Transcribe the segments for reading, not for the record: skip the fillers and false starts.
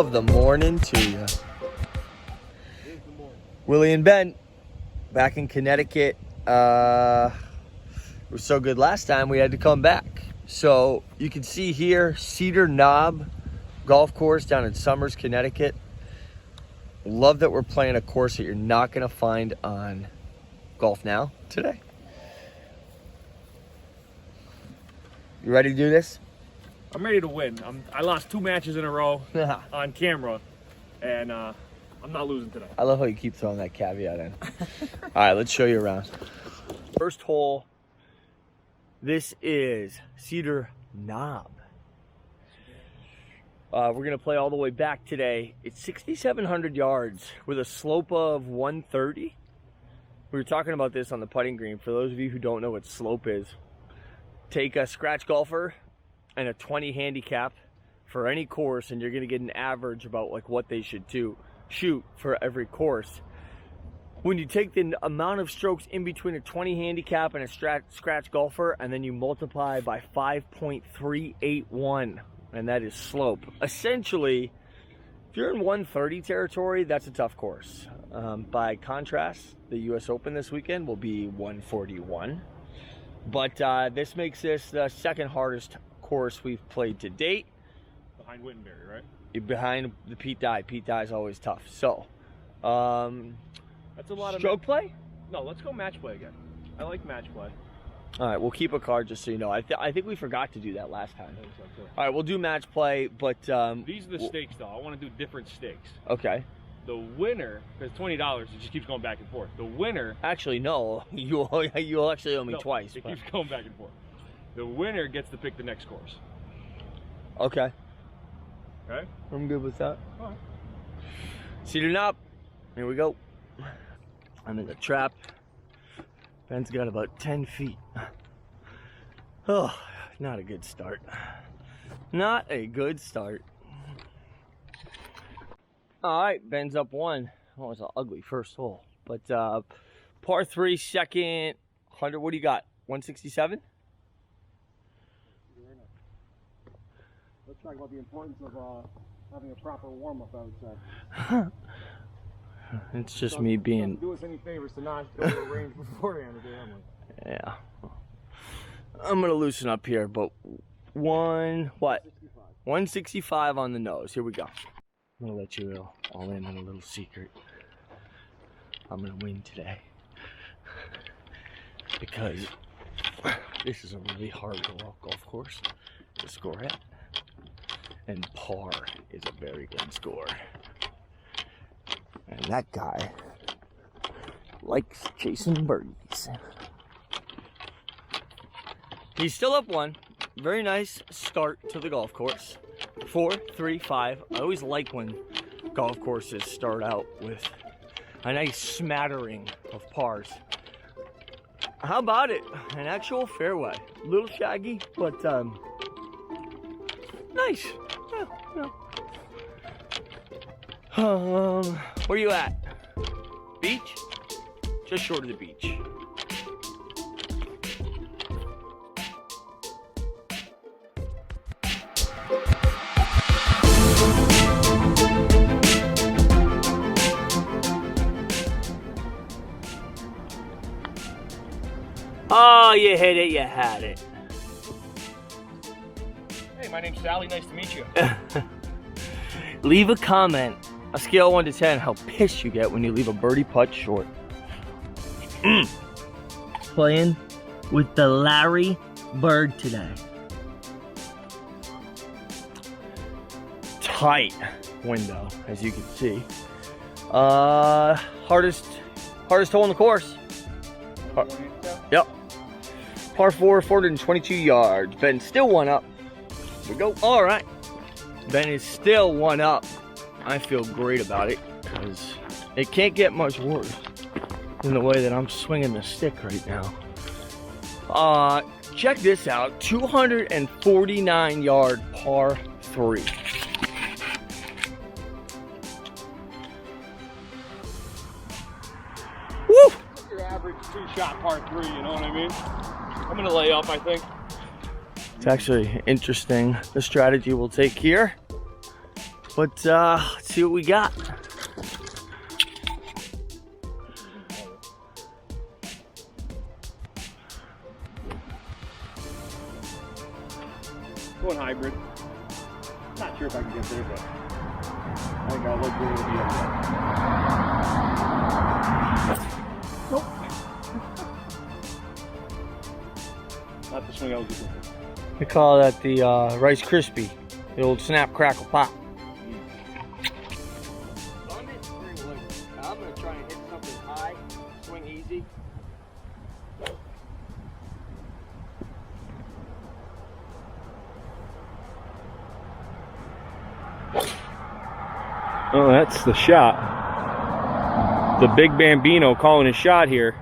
of the morning to you. Willey and Ben, back in Connecticut. It was so good last time we had to come back. So you can see here, Cedar Knob golf course down in Somers, Connecticut. Love that we're playing a course that you're not gonna find on Golf Now today. You ready to do this? I'm ready to win. I lost 2 matches in a row on camera, and I'm not losing today. I love how you keep throwing that caveat in. All right, let's show you around. First hole. This is Cedar Knob. We're going to play all the way back today. It's 6,700 yards with a slope of 130. We were talking about this on the putting green. For those of you who don't know what slope is, take a scratch golfer and a 20 handicap for any course, and you're going to get an average about like what they should shoot for every course. When you take the amount of strokes in between a 20 handicap and a scratch golfer, and then you multiply by 5.381, and that is slope. Essentially, if you're in 130 territory, that's a tough course. By contrast, the US Open this weekend will be 141. But this makes this the second hardest course we've played to date. Behind Wittenberry, right? Behind the Pete Dye. Pete Dye is always tough. So, that's a lot of stroke play? No, let's go match play again. I like match play. All right, we'll keep a card just so you know. I think we forgot to do that last time. I think so too. All right, we'll do match play, but These are the stakes, though. I want to do different stakes. Okay. The winner, because $20, it just keeps going back and forth. The winner... Actually, no. You'll actually owe me twice. It keeps going back and forth. The winner gets to pick the next course. Okay. Okay? I'm good with that. All right. Cedar Knob. Here we go. I'm in the trap. Ben's got about 10 feet. Oh, not a good start. Not a good start. All right, Ben's up 1. Oh, it was an ugly first hole. But par 3, second, 100. What do you got? 167? Let's talk about the importance of having a proper warm-up, I would say. It's just me being... Don't do us any favors to not go to the range beforehand, Yeah. I'm going to loosen up here, but 165 on the nose. Here we go. I'm going to let you all in on a little secret. I'm going to win today. Because this is a really hard golf course to score at. And par is a very good score. And that guy likes chasing birdies. He's still up 1. Very nice start to the golf course. 4, 3, 5. I always like when golf courses start out with a nice smattering of pars. How about it? An actual fairway. A little shaggy, but nice. Yeah. Where you at? Beach? Just short of the beach. Oh, you hit it, you had it. Hey, my name's Sally. Nice to meet you. Leave a comment, a scale of 1 to 10, how pissed you get when you leave a birdie putt short. Playing with the Larry Bird today. Tight window, as you can see. Hardest hole in the course. Yep. Par 4, 422 yards. Ben still 1 up. Here we go. All right. Ben is still 1 up. I feel great about it because it can't get much worse than the way that I'm swinging the stick right now. Check this out. 249 yard par 3. Woo! Your average 2-shot par 3, you know what I mean? I'm going to lay up, I think. It's actually interesting, the strategy we'll take here. But let's see what we got. Going hybrid. Not sure if I can get there, but I think I'll look good to be up there. Nope. Not the swing I was looking for. We call that the Rice Krispie, the old snap, crackle, pop. I'm going to try and hit something high, swing easy. Oh, that's the shot. The big Bambino calling his shot here.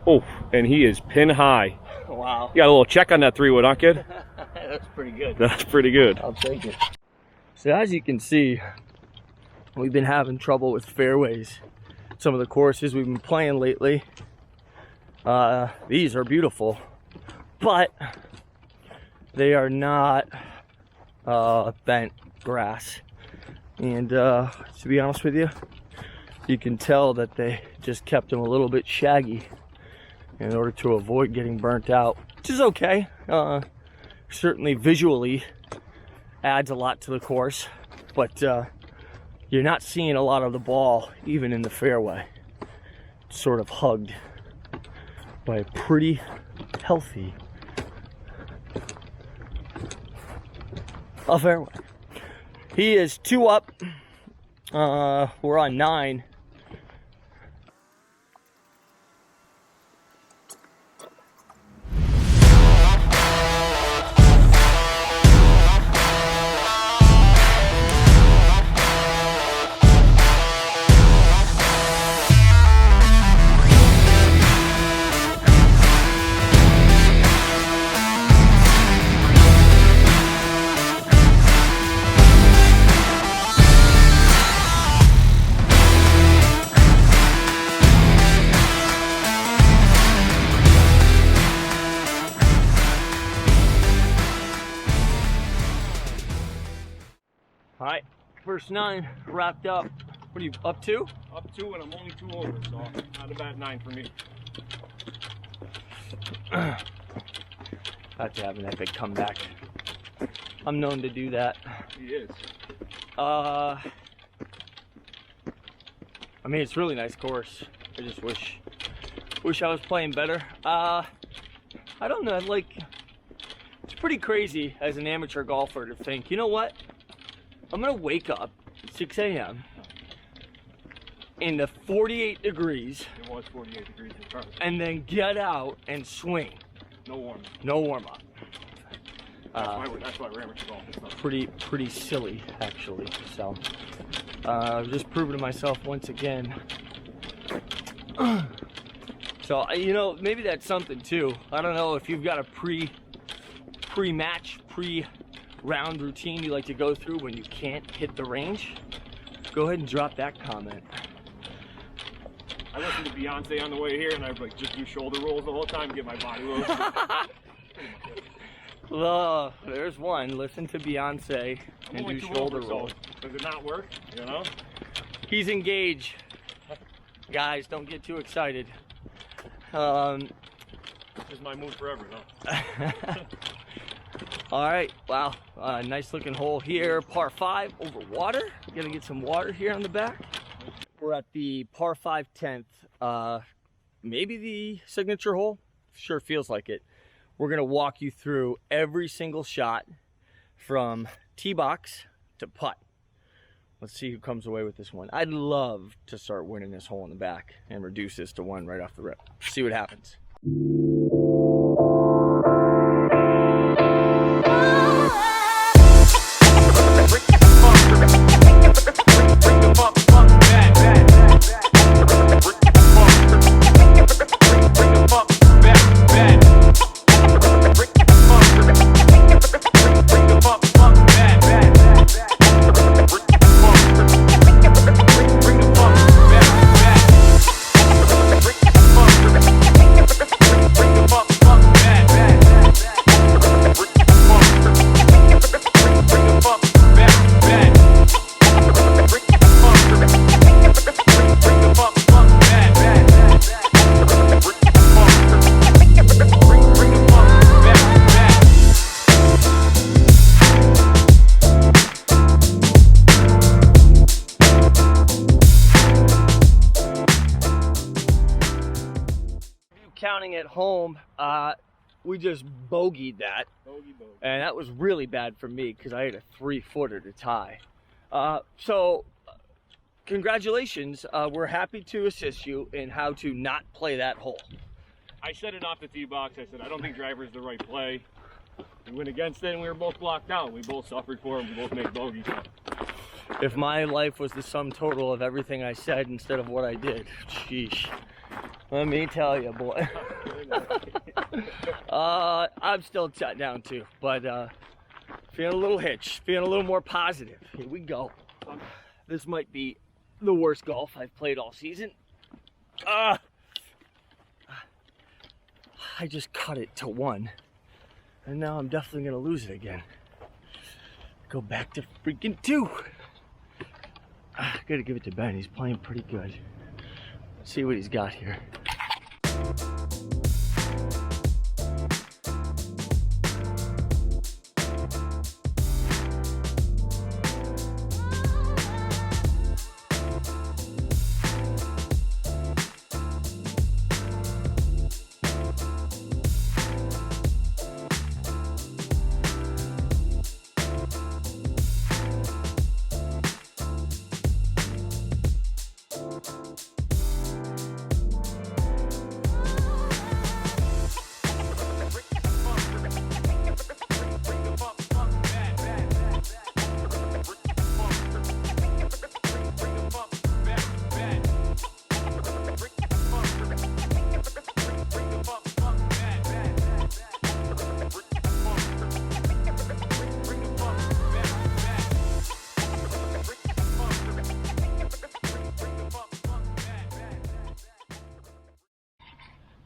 Oh, and he is pin high. Wow. You got a little check on that 3-wood, huh, kid? That's pretty good. That's pretty good. I'll take it. So as you can see, we've been having trouble with fairways. Some of the courses we've been playing lately. These are beautiful, but they are not bent grass. And to be honest with you, you can tell that they just kept them a little bit shaggy in order to avoid getting burnt out, which is okay. Certainly visually adds a lot to the course, but you're not seeing a lot of the ball even in the fairway. It's sort of hugged by a pretty healthy fairway. He is 2 up. We're on 9. All right, first 9 wrapped up. What are you, up 2? Up 2, and I'm only 2 over, so not a bad 9 for me. About to have an epic comeback. I'm known to do that. He is. I mean, it's a really nice course. I just wish I was playing better. I don't know, like, it's pretty crazy as an amateur golfer to think, you know what? I'm gonna wake up at 6 a.m. in the 48 degrees. It was 48 degrees in front. And then get out and swing. No warm. No warm up. That's why we're amateur golf. Pretty silly, actually. So, I've just proven to myself once again. So, you know, maybe that's something too. I don't know if you've got a pre-match, round routine you like to go through when you can't hit the range. Go ahead and drop that comment. I listened to Beyonce on the way here, and I'd like just do shoulder rolls the whole time, get my body low. Well, there's one. Listen to Beyonce and do shoulder rolls. Does it not work? You know? He's engaged. Guys, don't get too excited. This is my move forever, though. All right, wow, nice looking hole here, par 5 over water. Gonna get some water here on the back. We're at the par 5 10th, maybe the signature hole, sure feels like it. We're gonna walk you through every single shot from tee box to putt. Let's see who comes away with this one. I'd love to start winning this hole in the back and reduce this to 1 right off the rip. See what happens. home, we just bogeyed that. And that was really bad for me because I had a 3-footer to tie. So congratulations. We're happy to assist you in how to not play that hole. I said it off the tee box. I said, I don't think driver is the right play. We went against it and we were both blocked out. We both suffered for it. We both made bogeys. If my life was the sum total of everything I said instead of what I did, sheesh. Let me tell you, boy. I'm still shut down too, but feeling a little hitch, feeling a little more positive. Here we go. This might be the worst golf I've played all season. I just cut it to 1, and now I'm definitely gonna lose it again. Go back to freaking 2. Gotta give it to Ben. He's playing pretty good. Let's see what he's got here.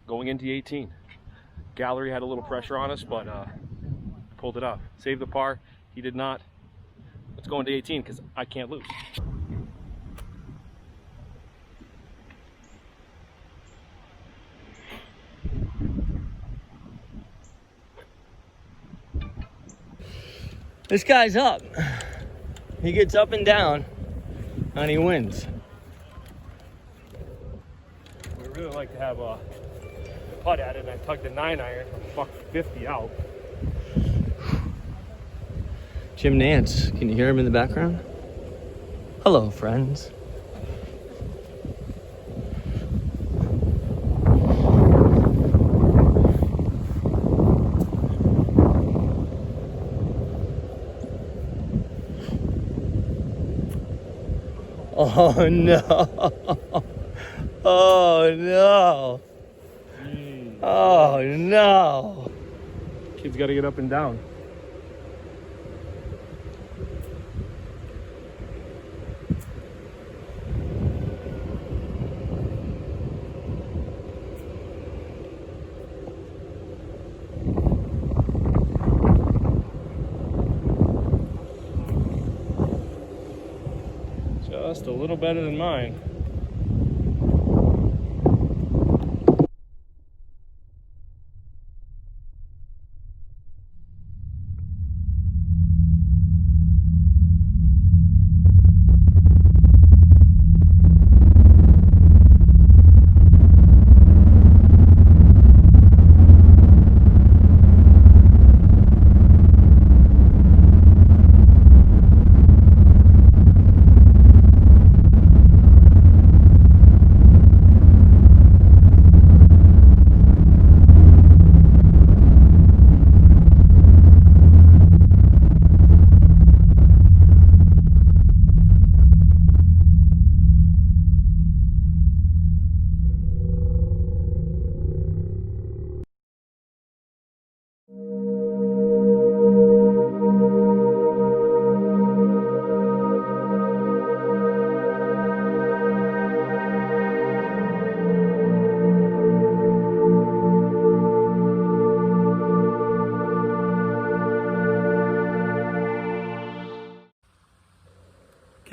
Going into 18. Gallery had a little pressure on us, but pulled it off. Saved the par. He did not. Let's go into 18 because I can't lose. This guy's up. He gets up and down, and he wins. We really like to have a putt at it, and I tugged the 9-iron from fuck 50 out. Jim Nance, can you hear him in the background? Hello, friends. Oh no. Oh no. Oh no. Kid's got to get up and down. Just a little better than mine.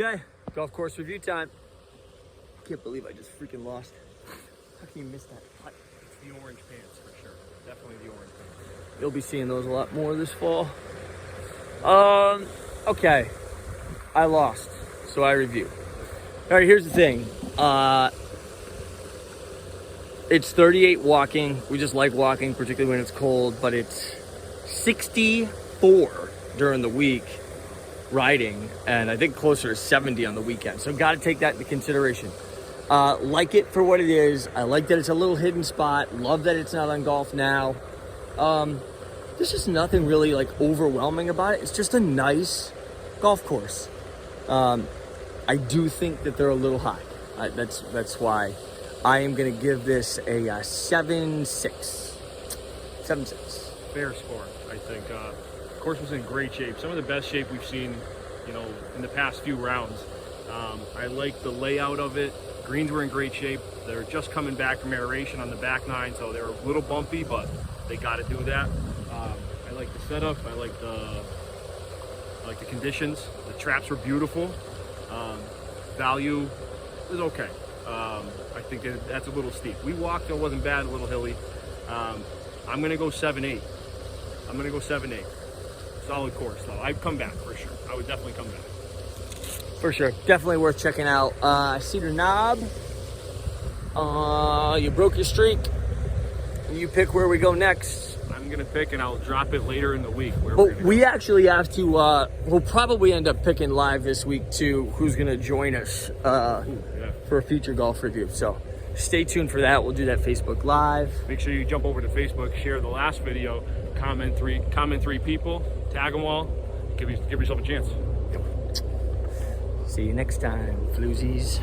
Okay, golf course review time. Can't believe I just freaking lost. How can you miss that putt? The orange pants for sure. Definitely the orange pants. You'll be seeing those a lot more this fall. Okay. I lost, so I review. All right, here's the thing. It's 38 walking. We just like walking, particularly when it's cold, but it's 64 during the week riding, and I think closer to 70 on the weekend. So got to take that into consideration. Like it for what it is. I like that it's a little hidden spot. Love that it's not on Golf Now. There's just nothing really like overwhelming about it. It's just a nice golf course. I do think that they're a little high. That's why I am going to give this a 7.6. 7.6. Fair score, I think. The course was in great shape. Some of the best shape we've seen, you know, in the past few rounds. I like the layout of it. Greens were in great shape. They're just coming back from aeration on the back nine, so they're a little bumpy, but they got to do that. I like the setup. I like the conditions. The traps were beautiful. Value is okay. I think that's a little steep. We walked, it wasn't bad, a little hilly. I'm gonna go 7.8. I'm gonna go 7.8. Solid course though. I'd come back for sure. I would definitely come back. For sure. Definitely worth checking out. Cedar Knob. You broke your streak. You pick where we go next. I'm gonna pick and I'll drop it later in the week. We actually have to, we'll probably end up picking live this week too, who's gonna join us for a future golf review. So stay tuned for that. We'll do that Facebook Live. Make sure you jump over to Facebook, share the last video, comment three people, tag them all, give yourself a chance. See you next time, floozies.